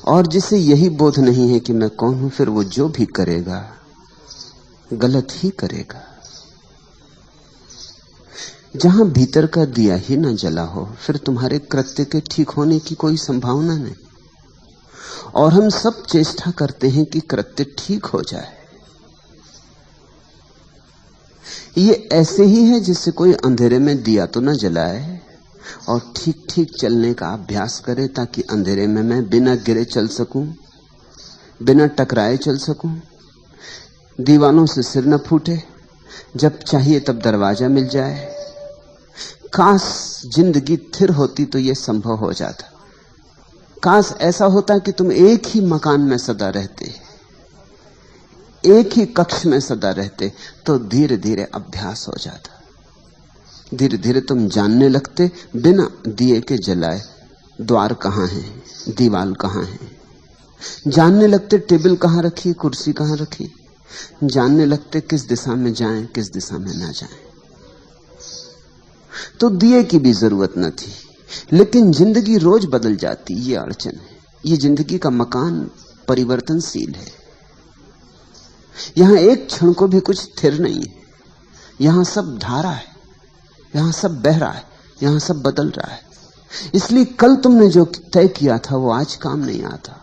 और जिसे यही बोध नहीं है कि मैं कौन हूं, फिर वो जो भी करेगा गलत ही करेगा। जहां भीतर का दिया ही ना जला हो, फिर तुम्हारे कृत्य के ठीक होने की कोई संभावना नहीं। और हम सब चेष्टा करते हैं कि कृत्य ठीक हो जाए। ये ऐसे ही है जिससे कोई अंधेरे में दिया तो न जलाए और ठीक ठीक चलने का अभ्यास करे, ताकि अंधेरे में मैं बिना गिरे चल सकूं, बिना टकराए चल सकूं, दीवानों से सिर न फूटे, जब चाहिए तब दरवाजा मिल जाए। काश जिंदगी स्थिर होती तो यह संभव हो जाता। काश ऐसा होता कि तुम एक ही मकान में सदा रहते, एक ही कक्ष में सदा रहते, तो धीरे धीरे अभ्यास हो जाता। धीरे धीरे तुम जानने लगते बिना दिए के जलाए द्वार कहां है, दीवाल कहां है। जानने लगते टेबल कहां रखी, कुर्सी कहां रखी। जानने लगते किस दिशा में जाएं, किस दिशा में ना जाएं। तो दिए की भी जरूरत न थी। लेकिन जिंदगी रोज बदल जाती, ये अड़चन है। ये जिंदगी का मकान परिवर्तनशील है। यहां एक क्षण को भी कुछ स्थिर नहीं है। यहां सब धारा है, यहां सब बह रहा है, यहां सब बदल रहा है। इसलिए कल तुमने जो तय किया था वो आज काम नहीं आता।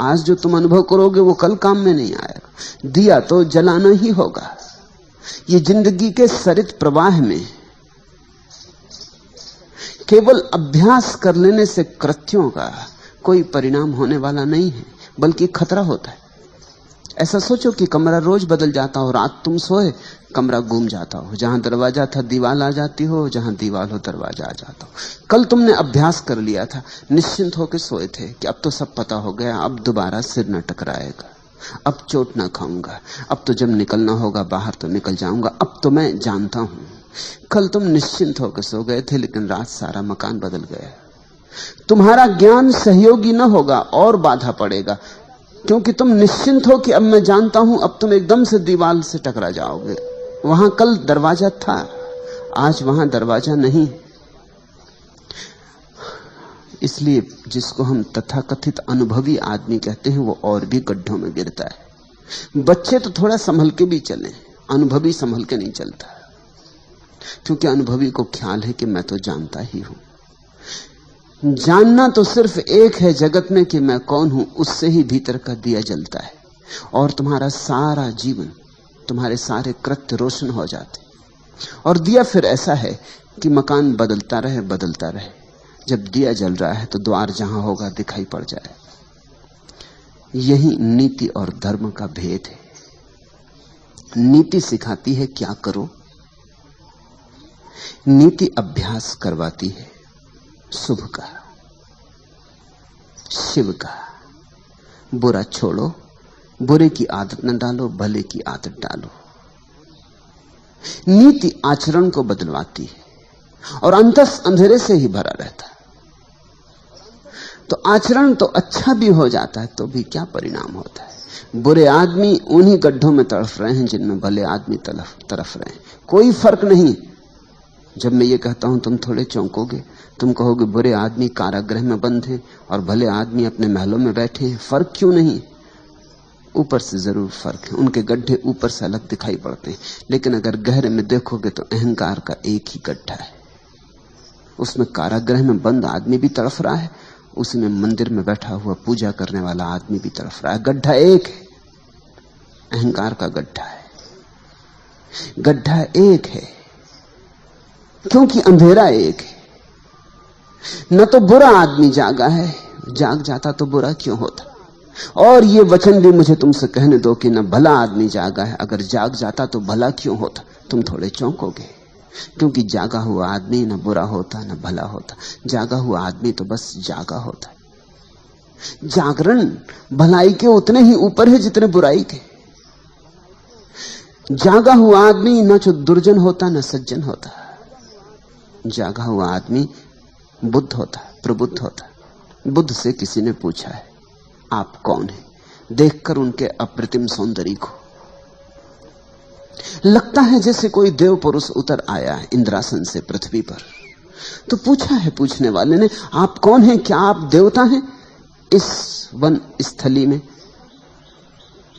आज जो तुम अनुभव करोगे वो कल काम में नहीं आएगा। दिया तो जलाना ही होगा। ये जिंदगी के सरित प्रवाह में केवल अभ्यास कर लेने से कृत्यों का कोई परिणाम होने वाला नहीं है, बल्कि खतरा होता है। ऐसा सोचो कि कमरा रोज बदल जाता हो, रात तुम सोए कमरा घूम जाता हो, जहां दरवाजा था दीवार आ जाती हो, जहां दीवार हो दरवाजा आ जाता हो। कल तुमने अभ्यास कर लिया था, निश्चिंत होकर सोए थे कि अब तो सब पता हो गया, अब दोबारा सिर न टकराएगा, अब चोट ना खाऊंगा, अब तो जब निकलना होगा बाहर तो निकल जाऊंगा, अब तो मैं जानता हूं। कल तुम निश्चिंत होकर सो गए थे, लेकिन रात सारा मकान बदल गया। तुम्हारा ज्ञान सहयोगी न होगा और बाधा पड़ेगा, क्योंकि तुम निश्चिंत हो कि अब मैं जानता हूं। अब तुम एकदम से दीवार से टकरा जाओगे। वहां कल दरवाजा था, आज वहां दरवाजा नहीं। इसलिए जिसको हम तथाकथित अनुभवी आदमी कहते हैं वो और भी गड्ढों में गिरता है। बच्चे तो थोड़ा संभल के भी चले, अनुभवी संभल के नहीं चलता, क्योंकि अनुभवी को ख्याल है कि मैं तो जानता ही हूं। जानना तो सिर्फ एक है जगत में कि मैं कौन हूं, उससे ही भीतर का दिया जलता है और तुम्हारा सारा जीवन, तुम्हारे सारे कृत्य रोशन हो जाते। और दिया फिर ऐसा है कि मकान बदलता रहे बदलता रहे। जब दिया जल रहा है तो द्वार जहां होगा दिखाई पड़ जाए। यही नीति और धर्म का भेद है। नीति सिखाती है क्या करो, नीति अभ्यास करवाती है शुभ का, शिव का। बुरा छोड़ो, बुरे की आदत न डालो, भले की आदत डालो। नीति आचरण को बदलवाती है और अंतस अंधेरे से ही भरा रहता है। तो आचरण तो अच्छा भी हो जाता है तो भी क्या परिणाम होता है। बुरे आदमी उन्हीं गड्ढों में तड़फ रहे हैं जिनमें भले आदमी तरफ रहे हैं। कोई फर्क नहीं। जब मैं ये कहता हूं तुम थोड़े चौंकोगे, तुम कहोगे बुरे आदमी कारागृह में बंद हैं और भले आदमी अपने महलों में बैठे हैं। फर्क क्यों नहीं? ऊपर से जरूर फर्क है, उनके गड्ढे ऊपर से अलग दिखाई पड़ते हैं, लेकिन अगर गहरे में देखोगे तो अहंकार का एक ही गड्ढा है। उसमें कारागृह में बंद आदमी भी तड़फ रहा है, उसमें मंदिर में बैठा हुआ पूजा करने वाला आदमी भी तड़फ रहा है। गड्ढा एक है, अहंकार का गड्ढा है। गड्ढा एक है क्योंकि अंधेरा एक है। न तो बुरा आदमी जागा है, जाग जाता तो बुरा क्यों होता। और ये वचन भी मुझे तुमसे कहने दो कि न भला आदमी जागा है, अगर जाग जाता तो भला क्यों होता। तुम थोड़े चौंकोगे, क्योंकि जागा हुआ आदमी न बुरा होता न भला होता। जागा हुआ आदमी तो बस जागा होता है। जागरण भलाई के उतने ही ऊपर है जितने बुराई के। जागा हुआ आदमी न तो दुर्जन होता न सज्जन होता। जागा हुआ आदमी बुद्ध होता, प्रबुद्ध होता। बुद्ध से किसी ने पूछा है आप कौन हैं, देखकर उनके अप्रतिम सौंदर्य को लगता है जैसे कोई देव पुरुष उतर आया है इंद्रासन से पृथ्वी पर। तो पूछा है पूछने वाले ने आप कौन हैं, क्या आप देवता हैं? इस वन स्थली में,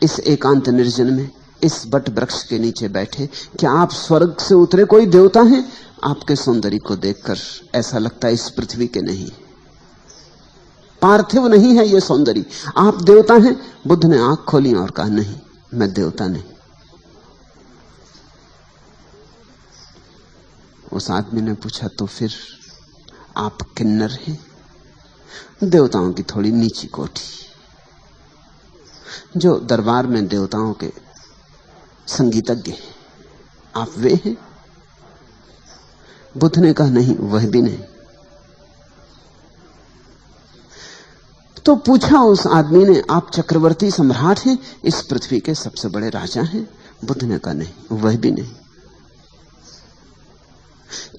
इस एकांत निर्जन में, इस बट वृक्ष के नीचे बैठे, क्या आप स्वर्ग से उतरे कोई देवता हैं? आपके सौंदर्य को देखकर ऐसा लगता है इस पृथ्वी के नहीं, पार्थिव नहीं है ये सौंदर्य, आप देवता हैं। बुद्ध ने आंख खोली और कहा, नहीं, मैं देवता नहीं। उस आदमी ने पूछा, तो फिर आप किन्नर हैं? देवताओं की थोड़ी नीची कोठी, जो दरबार में देवताओं के संगीतज्ञ हैं, आप वे हैं? बुद्ध ने कहा, नहीं, वह भी नहीं। तो पूछा उस आदमी ने, आप चक्रवर्ती सम्राट हैं, इस पृथ्वी के सबसे बड़े राजा हैं? बुद्ध ने कहा, नहीं, वह भी नहीं।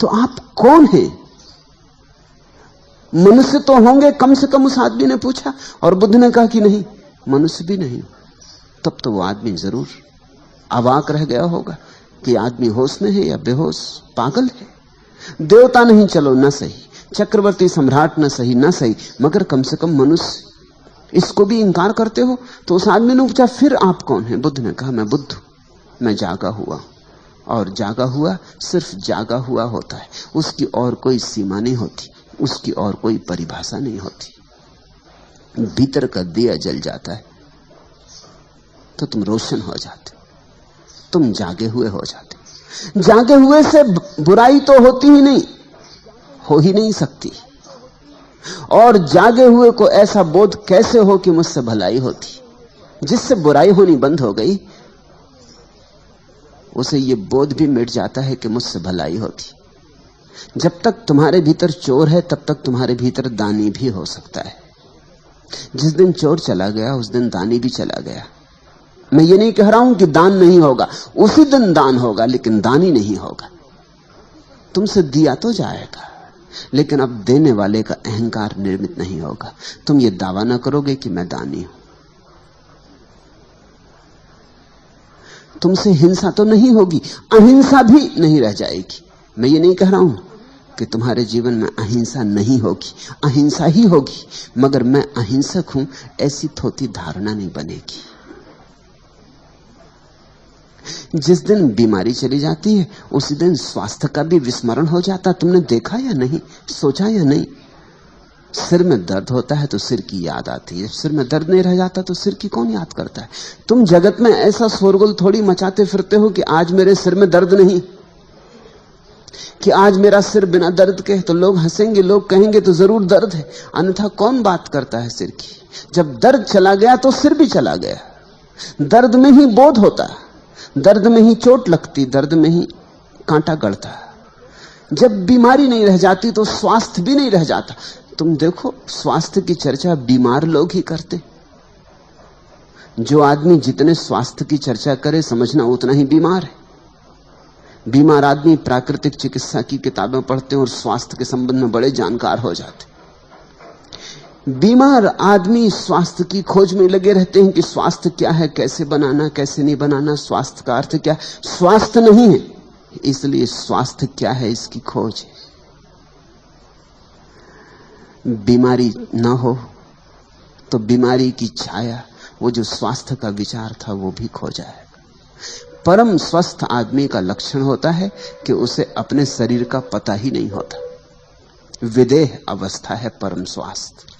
तो आप कौन हैं? मनुष्य तो होंगे कम से कम, उस आदमी ने पूछा। और बुद्ध ने कहा कि नहीं, मनुष्य भी नहीं। तब तो वो आदमी जरूर अवाक रह गया होगा कि आदमी होश में है या बेहोश, पागल है। देवता नहीं, चलो न सही, चक्रवर्ती सम्राट न सही, न सही, मगर कम से कम मनुष्य, इसको भी इंकार करते हो? तो उस आदमी ने पूछा, फिर आप कौन हैं? बुद्ध ने कहा, मैं बुद्ध हूं, मैं जागा हुआ, और जागा हुआ सिर्फ जागा हुआ होता है, उसकी और कोई सीमा नहीं होती, उसकी और कोई परिभाषा नहीं होती। भीतर का दिया जल जाता है तो तुम रोशन हो जाते, तुम जागे हुए हो जाते। जागे हुए से बुराई तो होती ही नहीं, हो ही नहीं सकती। और जागे हुए को ऐसा बोध कैसे हो कि मुझसे भलाई होती? जिससे बुराई होनी बंद हो गई, उसे ये बोध भी मिट जाता है कि मुझसे भलाई होती। जब तक तुम्हारे भीतर चोर है, तब तक तुम्हारे भीतर दानी भी हो सकता है। जिस दिन चोर चला गया, उस दिन दानी भी चला गया। मैं ये नहीं कह रहा हूं कि दान नहीं होगा, उसी दिन दान होगा, लेकिन दानी नहीं होगा। तुमसे दिया तो जाएगा, लेकिन अब देने वाले का अहंकार निर्मित नहीं होगा। तुम ये दावा ना करोगे कि मैं दानी हूं। तुमसे हिंसा तो नहीं होगी, अहिंसा भी नहीं रह जाएगी। मैं ये नहीं कह रहा हूं कि तुम्हारे जीवन में अहिंसा नहीं होगी, अहिंसा ही होगी, मगर मैं अहिंसक हूं ऐसी थोथी धारणा नहीं बनेगी। जिस दिन बीमारी चली जाती है, उसी दिन स्वास्थ्य का भी विस्मरण हो जाता। तुमने देखा या नहीं, सोचा या नहीं? सिर में दर्द होता है तो सिर की याद आती है, सिर में दर्द नहीं रह जाता तो सिर की कौन याद करता है? तुम जगत में ऐसा शोरगुल थोड़ी मचाते फिरते हो कि आज मेरे सिर में दर्द नहीं, कि आज मेरा सिर बिना दर्द के है। तो लोग हंसेंगे, लोग कहेंगे तो जरूर दर्द है, अन्यथा कौन बात करता है सिर की? जब दर्द चला गया तो सिर भी चला गया। दर्द में ही बोध होता, दर्द में ही चोट लगती, दर्द में ही कांटा गड़ता। जब बीमारी नहीं रह जाती तो स्वास्थ्य भी नहीं रह जाता। तुम देखो, स्वास्थ्य की चर्चा बीमार लोग ही करते। जो आदमी जितने स्वास्थ्य की चर्चा करे, समझना उतना ही बीमार है। बीमार आदमी प्राकृतिक चिकित्सा की किताबें पढ़ते हैं और स्वास्थ्य के संबंध में बड़े जानकार हो जाते। बीमार आदमी स्वास्थ्य की खोज में लगे रहते हैं कि स्वास्थ्य क्या है, कैसे बनाना, कैसे नहीं बनाना, स्वास्थ्य का अर्थ क्या। स्वास्थ्य नहीं है, इसलिए स्वास्थ्य क्या है इसकी खोज है। बीमारी ना हो तो बीमारी की छाया, वो जो स्वास्थ्य का विचार था, वो भी खो जाएगा। परम स्वस्थ आदमी का लक्षण होता है कि उसे अपने शरीर का पता ही नहीं होता। विदेह अवस्था है परम स्वास्थ्य।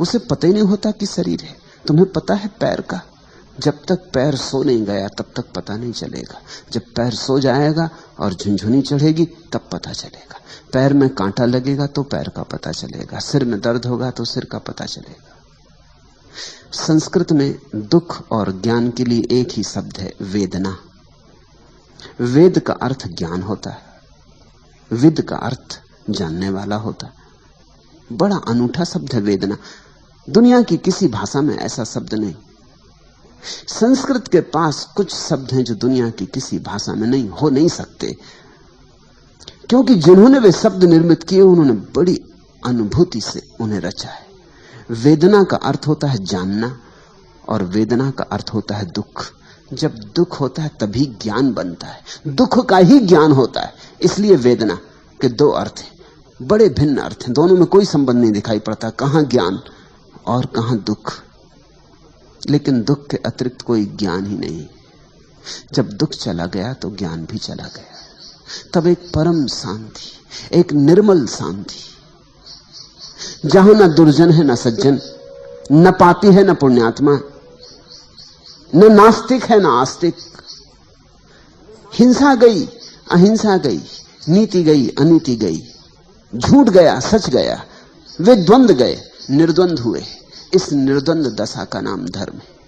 उसे पता ही नहीं होता कि शरीर है। तुम्हें पता है पैर का, जब तक पैर सो नहीं गया तब तक पता नहीं चलेगा। जब पैर सो जाएगा और झुनझुनी चढ़ेगी तब पता चलेगा। पैर में कांटा लगेगा तो पैर का पता चलेगा, सिर में दर्द होगा तो सिर का पता चलेगा। संस्कृत में दुख और ज्ञान के लिए एक ही शब्द है, वेदना। वेद का अर्थ ज्ञान होता है, विद का अर्थ जानने वाला होता है। बड़ा अनूठा शब्द है वेदना। दुनिया की किसी भाषा में ऐसा शब्द नहीं। संस्कृत के पास कुछ शब्द हैं जो दुनिया की किसी भाषा में नहीं हो नहीं सकते, क्योंकि जिन्होंने वे शब्द निर्मित किए उन्होंने बड़ी अनुभूति से उन्हें रचा है। वेदना का अर्थ होता है जानना, और वेदना का अर्थ होता है दुख। जब दुख होता है तभी ज्ञान बनता है, दुख का ही ज्ञान होता है। इसलिए वेदना के दो अर्थ हैं, बड़े भिन्न अर्थ हैं, दोनों में कोई संबंध नहीं दिखाई पड़ता। कहां ज्ञान और कहां दुख। लेकिन दुख के अतिरिक्त कोई ज्ञान ही नहीं। जब दुख चला गया तो ज्ञान भी चला गया। तब एक परम शांति, एक निर्मल शांति, जहां न दुर्जन है न सज्जन, न पापी है न पुण्यात्मा, न नास्तिक है न आस्तिक। हिंसा गई, अहिंसा गई, नीति गई, अनीति गई, झूठ गया, सच गया, वे द्वंद्व गए, निर्द्वंद हुए। इस निर्द्वंद दशा का नाम धर्म है।